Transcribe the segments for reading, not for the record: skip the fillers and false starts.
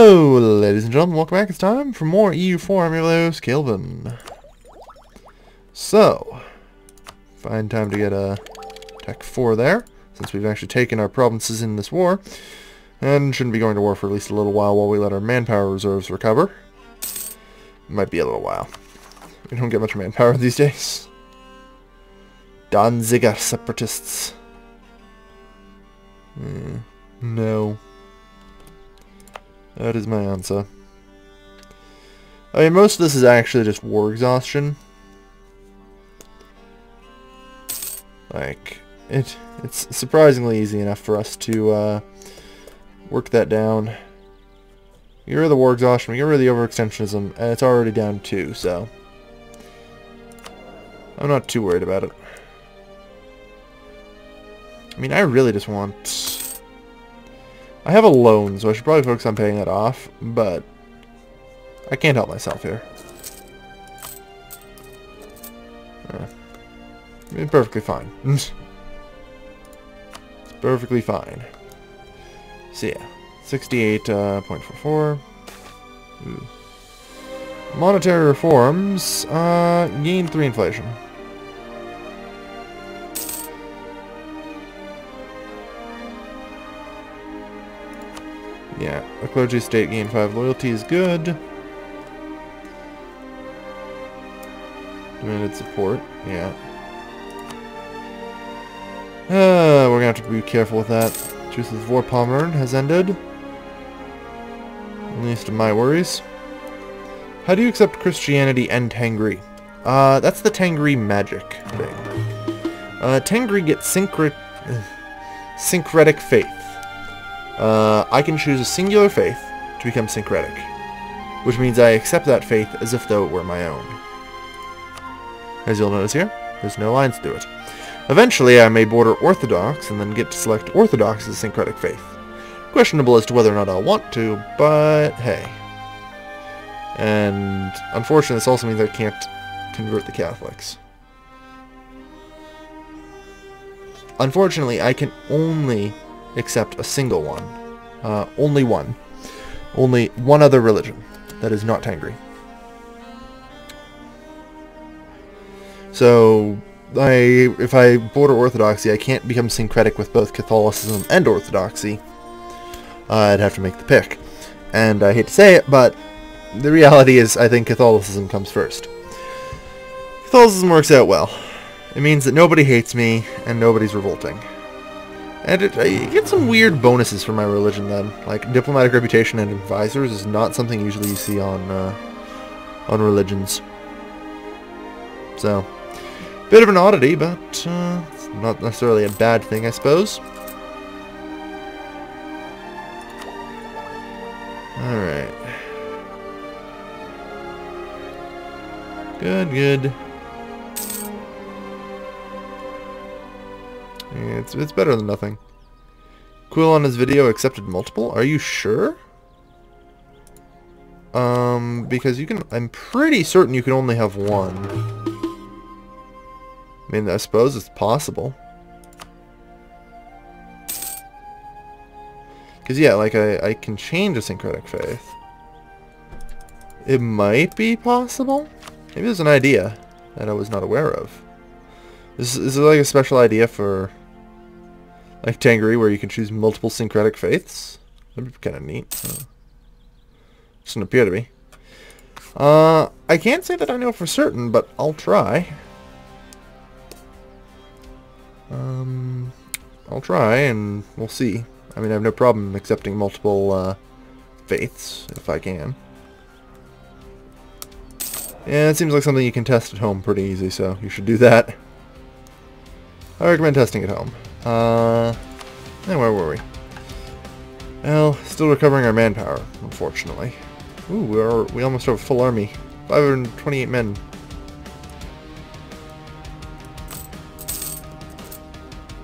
Hello, ladies and gentlemen, welcome back. It's time for more EU4. I'm your host, Calvin. So, find time to get a Tech 4 there, since we've actually taken our provinces in this war, and shouldn't be going to war for at least a little while we let our manpower reserves recover. Might be a little while. We don't get much manpower these days. Danziger separatists. No. That is my answer. I mean, most of this is actually just war exhaustion. Like, it's surprisingly easy enough for us to work that down. Get rid of the war exhaustion, we get rid of the overextensionism, and it's already down 2, so I'm not too worried about it. I mean, I really just want... I have a loan, so I should probably focus on paying that off, but I can't help myself here. I mean, perfectly fine. It's perfectly fine. So yeah, 68.44. Ooh. Monetary reforms, gain 3 inflation. Yeah, a clergy state gain 5 loyalty is good. Demanded support, yeah. We're gonna have to be careful with that. Truce with War Pommern has ended. At least of my worries. How do you accept Christianity and Tengri? That's the Tengri magic thing. Tengri gets syncretic faith. I can choose a singular faith to become syncretic, which means I accept that faith as if though it were my own. As you'll notice here, there's no lines through it. Eventually, I may border Orthodox and then get to select Orthodox as syncretic faith. Questionable as to whether or not I'll want to, but hey. And unfortunately, this also means I can't convert the Catholics. Unfortunately, I can only accept a single one. Only one. Only one other religion that is not Tengri. So, if I border Orthodoxy, I can't become syncretic with both Catholicism and Orthodoxy. I'd have to make the pick. And I hate to say it, but the reality is I think Catholicism comes first. Catholicism works out well. It means that nobody hates me, and nobody's revolting. And I get some weird bonuses for my religion then. Like, diplomatic reputation and advisors is not something usually you see on religions. So, bit of an oddity, but it's not necessarily a bad thing, I suppose. Alright. Good, good. It's better than nothing. Quill on his video accepted multiple? Are you sure? Because you can... I'm pretty certain you can only have one. I mean, I suppose it's possible. Because, yeah, like, I can change a syncretic faith. It might be possible? Maybe there's an idea that I was not aware of. Is it like a special idea for... like Tengri, where you can choose multiple syncretic faiths? That'd be kind of neat. Doesn't appear to be. I can't say that I know for certain, but I'll try. I'll try, and we'll see. I mean, I have no problem accepting multiple faiths, if I can. Yeah, it seems like something you can test at home pretty easy, so you should do that. I recommend testing at home. And where were we? Well, still recovering our manpower, unfortunately. Ooh, we almost have a full army. 528 men.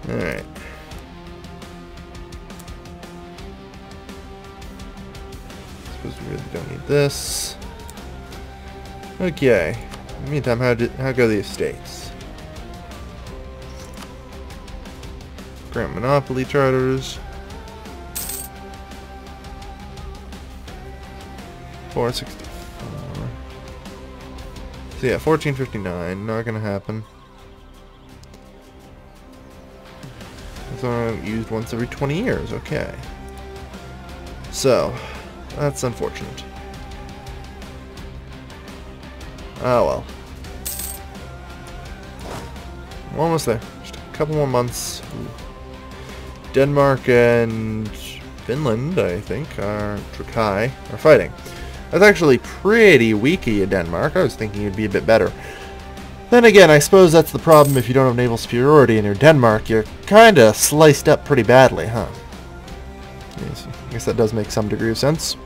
Alright. Suppose we really don't need this. Okay. In the meantime, how go the estates? Grant monopoly charters. 464. So yeah, 1459. Not gonna happen. It's only used once every 20 years. Okay. So, that's unfortunate. Oh well. We're almost there. Just a couple more months. Ooh. Denmark and Finland, I think, Turkey, are fighting. That's actually pretty weaky in Denmark. I was thinking it'd be a bit better. Then again, I suppose that's the problem if you don't have naval superiority and you're Denmark. You're kinda sliced up pretty badly, huh? Yes, I guess that does make some degree of sense.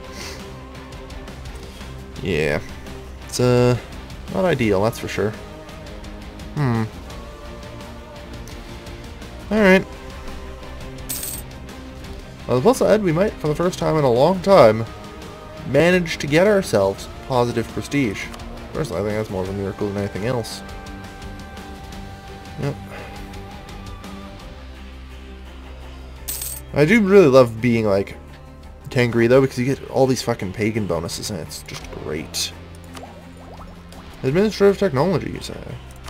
Yeah. It's, not ideal, that's for sure. Alright. On the plus side, we might, for the first time in a long time, manage to get ourselves positive prestige. Personally, I think that's more of a miracle than anything else. Yep. I do really love being, like, Tangri, though, because you get all these fucking pagan bonuses, and it's just great. Administrative technology, you say?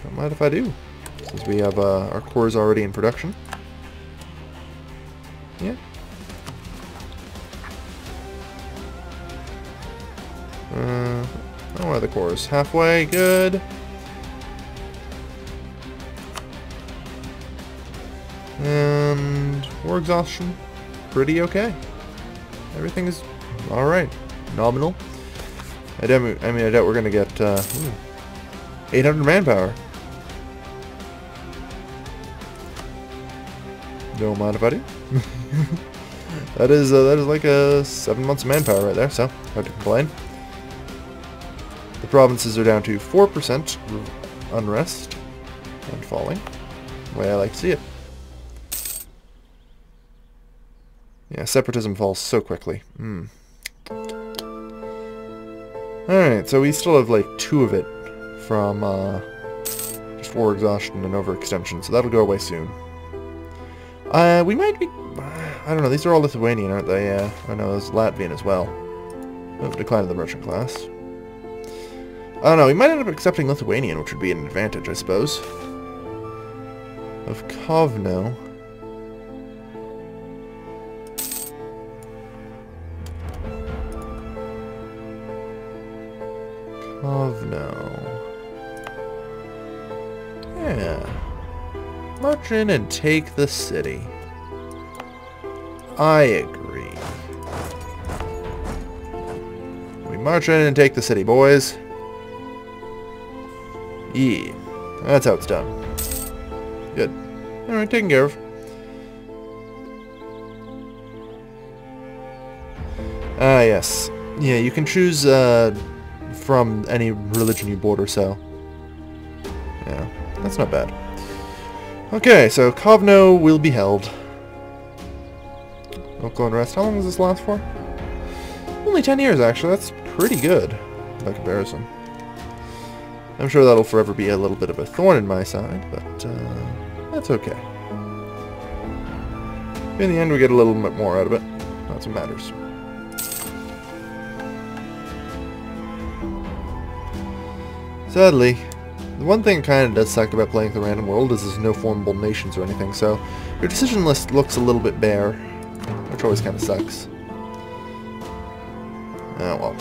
Don't mind if I do. Since we have our cores already in production. Yeah. Where are the cores? Halfway, good. And war exhaustion, pretty okay. Everything is alright. Nominal. I doubt we're gonna get 800 manpower. Don't mind if I do. that is like a 7 months of manpower right there, so hard to complain. The provinces are down to 4% unrest and falling. The way I like to see it. Yeah, separatism falls so quickly. Alright, so we still have like 2 of it from just war exhaustion and overextension, so that'll go away soon. We might be... I don't know, these are all Lithuanian, aren't they? Yeah, I know there's Latvian as well. Oh, decline of the merchant class. I don't know, we might end up accepting Lithuanian, which would be an advantage, I suppose. Of Kovno. Yeah. March in and take the city. I agree. We march in and take the city, boys. Yeah. That's how it's done. Good. Alright, taken care of. Yes. Yeah, you can choose, from any religion you border, so... yeah, that's not bad. Okay, so Kovno will be held. Local unrest. How long does this last for? Only 10 years, actually. That's pretty good, by comparison. I'm sure that'll forever be a little bit of a thorn in my side, but, that's okay. In the end, we get a little bit more out of it. That's what matters. Sadly, the one thing that kind of does suck about playing the random world is there's no formable nations or anything, so your decision list looks a little bit bare, which always kind of sucks. Oh well.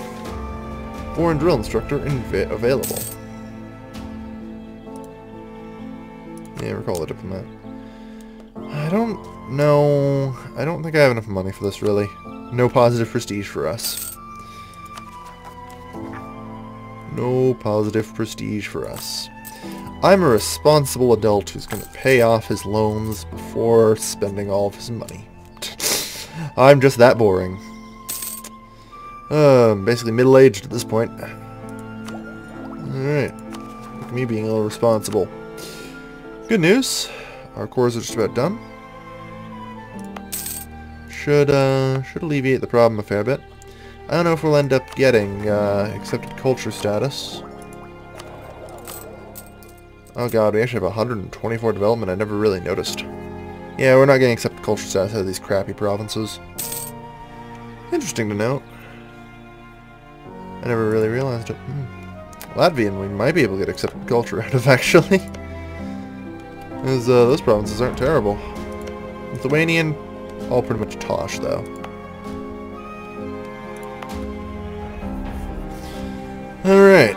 Foreign drill instructor available. Yeah, recall the diplomat. I don't know. I don't think I have enough money for this, really. No positive prestige for us. No positive prestige for us. I'm a responsible adult who's going to pay off his loans before spending all of his money. I'm just that boring. Basically middle-aged at this point. Alright. Look at me being a little responsible. Good news. Our cores are just about done. Should alleviate the problem a fair bit. I don't know if we'll end up getting accepted culture status. Oh god, we actually have 124 development. I never really noticed. Yeah, we're not getting accepted culture status out of these crappy provinces. Interesting to note. I never really realized it. Latvian we might be able to get accepted culture out of, actually. Because those provinces aren't terrible. Lithuanian, all pretty much tosh, though. Alright.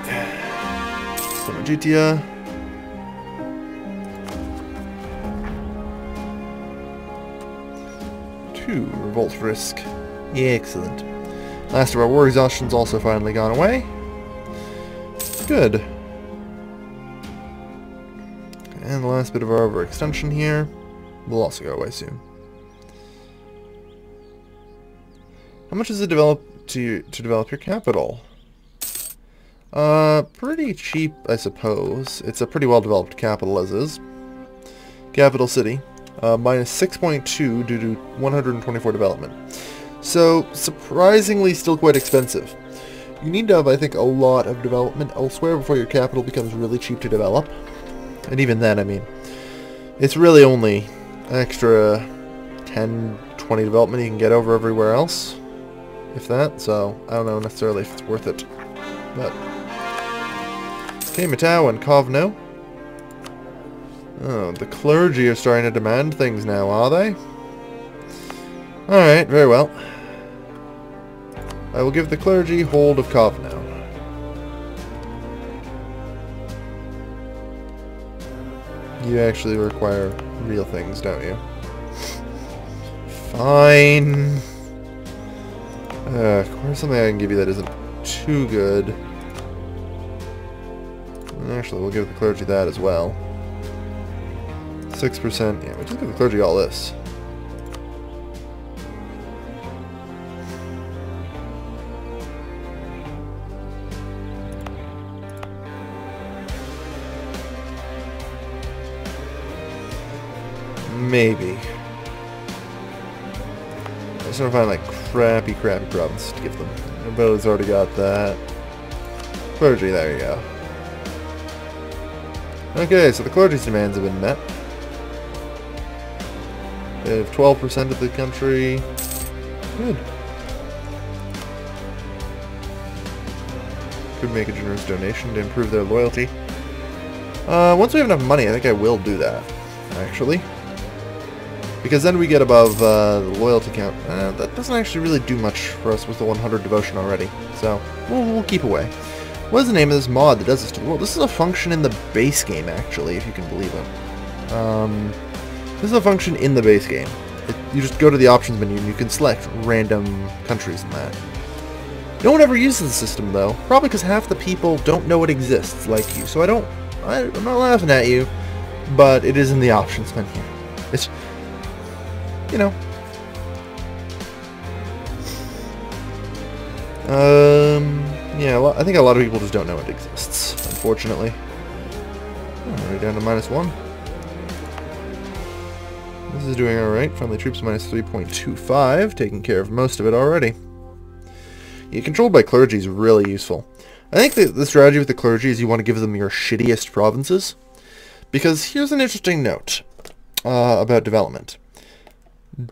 Somajitia. Two revolt risk. Yeah, excellent. Last of our war exhaustion's also finally gone away. Good. And the last bit of our overextension here will also go away soon. How much does it develop to develop your capital? Pretty cheap, I suppose. It's a pretty well-developed capital as is. Capital city. Minus 6.2 due to 124 development. So, surprisingly still quite expensive. You need to have, I think, a lot of development elsewhere before your capital becomes really cheap to develop. And even then, I mean, it's really only an extra 10, 20 development you can get over everywhere else. If that, so I don't know necessarily if it's worth it. But okay, Matau and Kovno. Oh, the clergy are starting to demand things now, are they? Alright, very well. I will give the clergy hold of Kovno. You actually require real things, don't you? Fine. Of course, something I can give you that isn't too good. Actually, we'll give the clergy that as well. 6%. Yeah, we'll just give the clergy all this. Maybe. I just want to find, like, crappy provinces to give them. Everybody's already got that. Clergy, there you go. Okay, so the clergy's demands have been met. They have 12% of the country. Good. Could make a generous donation to improve their loyalty. Once we have enough money, I think I will do that, actually. Because then we get above the loyalty count. That doesn't actually really do much for us with the 100 devotion already. So, we'll keep away. What is the name of this mod that does this to the world? This is a function in the base game, actually, if you can believe it. This is a function in the base game. You just go to the options menu and you can select random countries in that. No one ever uses the system, though. Probably because half the people don't know it exists, like you. So I'm not laughing at you, but it is in the options menu. It's... you know. Yeah, I think a lot of people just don't know it exists, unfortunately. Alright, down to -1. This is doing alright. Friendly troops minus 3.25, taking care of most of it already. Yeah, controlled by clergy is really useful. I think the strategy with the clergy is you want to give them your shittiest provinces. Because here's an interesting note about development.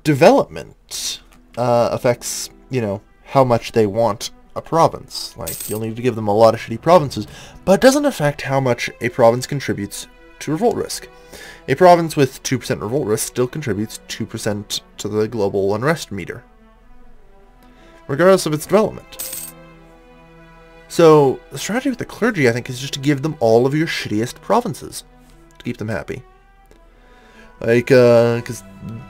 Development affects, you know, how much they want a province. Like, you'll need to give them a lot of shitty provinces, but it doesn't affect how much a province contributes to revolt risk. A province with 2% revolt risk still contributes 2% to the global unrest meter, regardless of its development. So, the strategy with the clergy, I think, is just to give them all of your shittiest provinces to keep them happy. Like, because,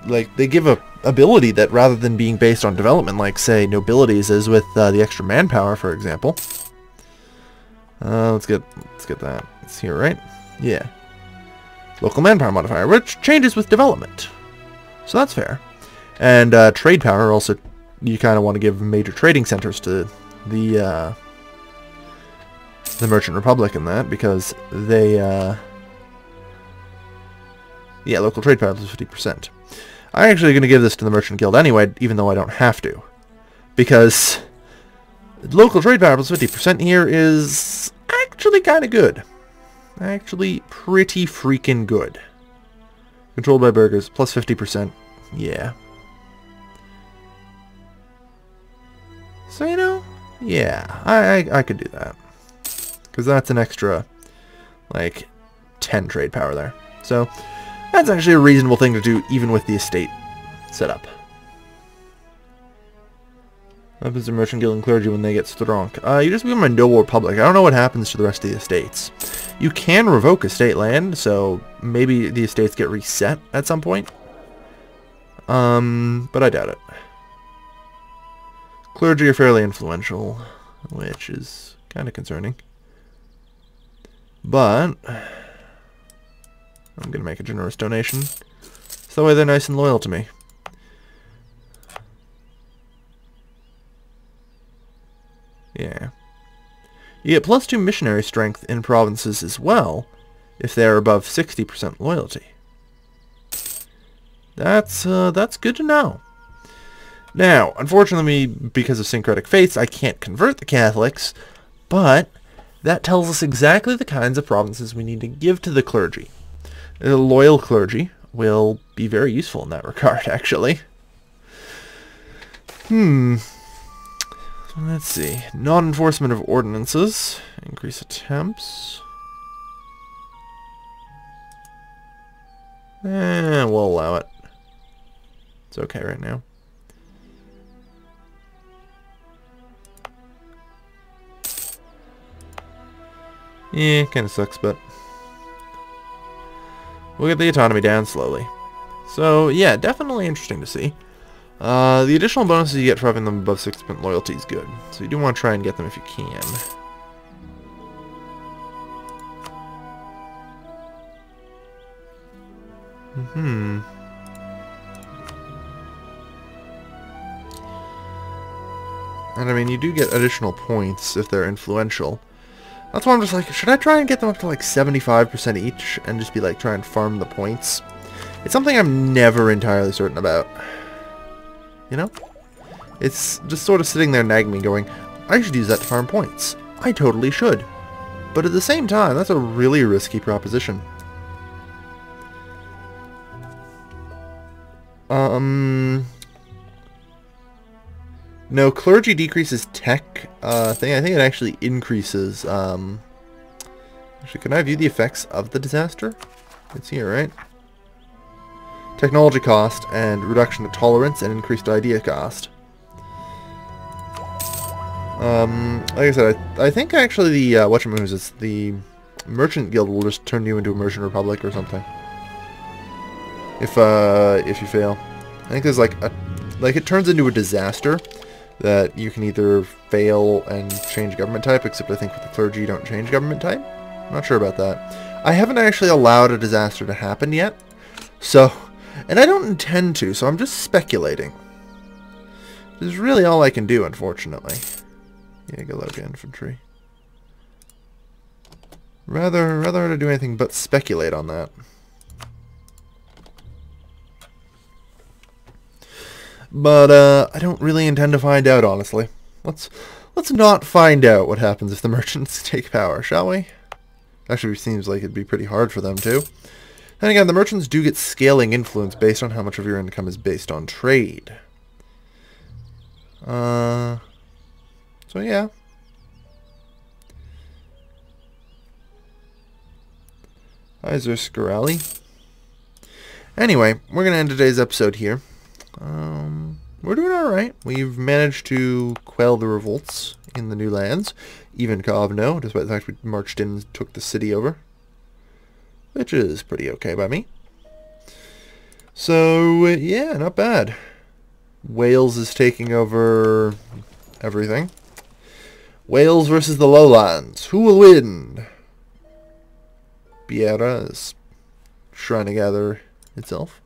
like, they give a ability that, rather than being based on development, like, say, nobilities is with the extra manpower, for example. Let's get that. It's here, right? Yeah. Local manpower modifier, which changes with development. So that's fair. And trade power, also, you kind of want to give major trading centers to the Merchant Republic in that, because they, yeah, local trade power is 50%. I'm actually going to give this to the Merchant Guild anyway, even though I don't have to. Because local trade power plus 50% here is actually kind of good. Actually pretty freaking good. Controlled by burghers, plus 50%. Yeah. So, you know, Yeah, I could do that. Because that's an extra, like, 10 trade power there. So, that's actually a reasonable thing to do, even with the estate set up. What happens to Merchant Guild and Clergy when they get strong? You just become a noble republic. I don't know what happens to the rest of the estates. You can revoke estate land, so maybe the estates get reset at some point. But I doubt it. Clergy are fairly influential, which is kind of concerning. But I'm going to make a generous donation. So that way they're nice and loyal to me. Yeah. You get +2 missionary strength in provinces as well, if they're above 60% loyalty. That's good to know. Now, unfortunately, because of syncretic faiths, I can't convert the Catholics, but that tells us exactly the kinds of provinces we need to give to the clergy. The loyal clergy will be very useful in that regard, actually. Let's see. Non-enforcement of ordinances. Increase attempts. We'll allow it. It's okay right now. Yeah, kind of sucks, but we'll get the autonomy down slowly. So, yeah, definitely interesting to see. The additional bonuses you get for having them above 6% loyalty is good. So you do want to try and get them if you can. And I mean, you do get additional points if they're influential. That's why I'm just like, should I try and get them up to like 75% each and just be like, try and farm the points? It's something I'm never entirely certain about. You know? It's just sort of sitting there nagging me going, I should use that to farm points. I totally should. But at the same time, that's a really risky proposition. No, clergy decreases tech thing. I think it actually increases. Actually, can I view the effects of the disaster? It's here, right? Technology cost and reduction of tolerance and increased idea cost. Like I said, I think actually the whatchamacallit is the Merchant Guild will just turn you into a Merchant Republic or something. If you fail, I think there's like it turns into a disaster that you can either fail and change government type, except I think with the clergy you don't change government type. I'm not sure about that. I haven't actually allowed a disaster to happen yet, so, and I don't intend to, so I'm just speculating. This is really all I can do, unfortunately. Yeah, Galoga infantry. Rather hard to do anything but speculate on that. But I don't really intend to find out, honestly. Let's not find out what happens if the merchants take power, shall we? Actually, it seems like it'd be pretty hard for them to. And again, the merchants do get scaling influence based on how much of your income is based on trade. So yeah. Hi, Zerscarali. Anyway, we're going to end today's episode here. We're doing alright. We've managed to quell the revolts in the new lands. Even Kovno, despite the fact we marched in and took the city over. Which is pretty okay by me. So, yeah, not bad. Wales is taking over everything. Wales versus the Lowlands. Who will win? Biera is trying to gather itself.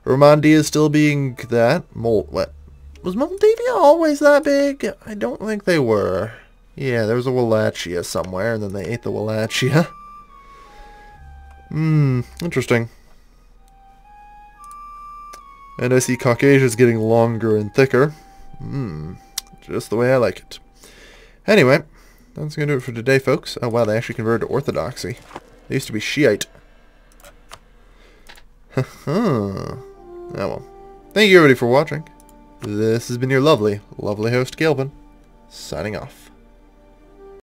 Romandia is still being that. What? Was Moldavia always that big? I don't think they were. Yeah, there was a Wallachia somewhere, and then they ate the Wallachia. Interesting. And I see Caucasia's getting longer and thicker. Just the way I like it. Anyway, that's going to do it for today, folks. Oh, wow, they actually converted to Orthodoxy. They used to be Shiite. Oh well. Thank you everybody for watching. This has been your lovely host, Galvin. signing off.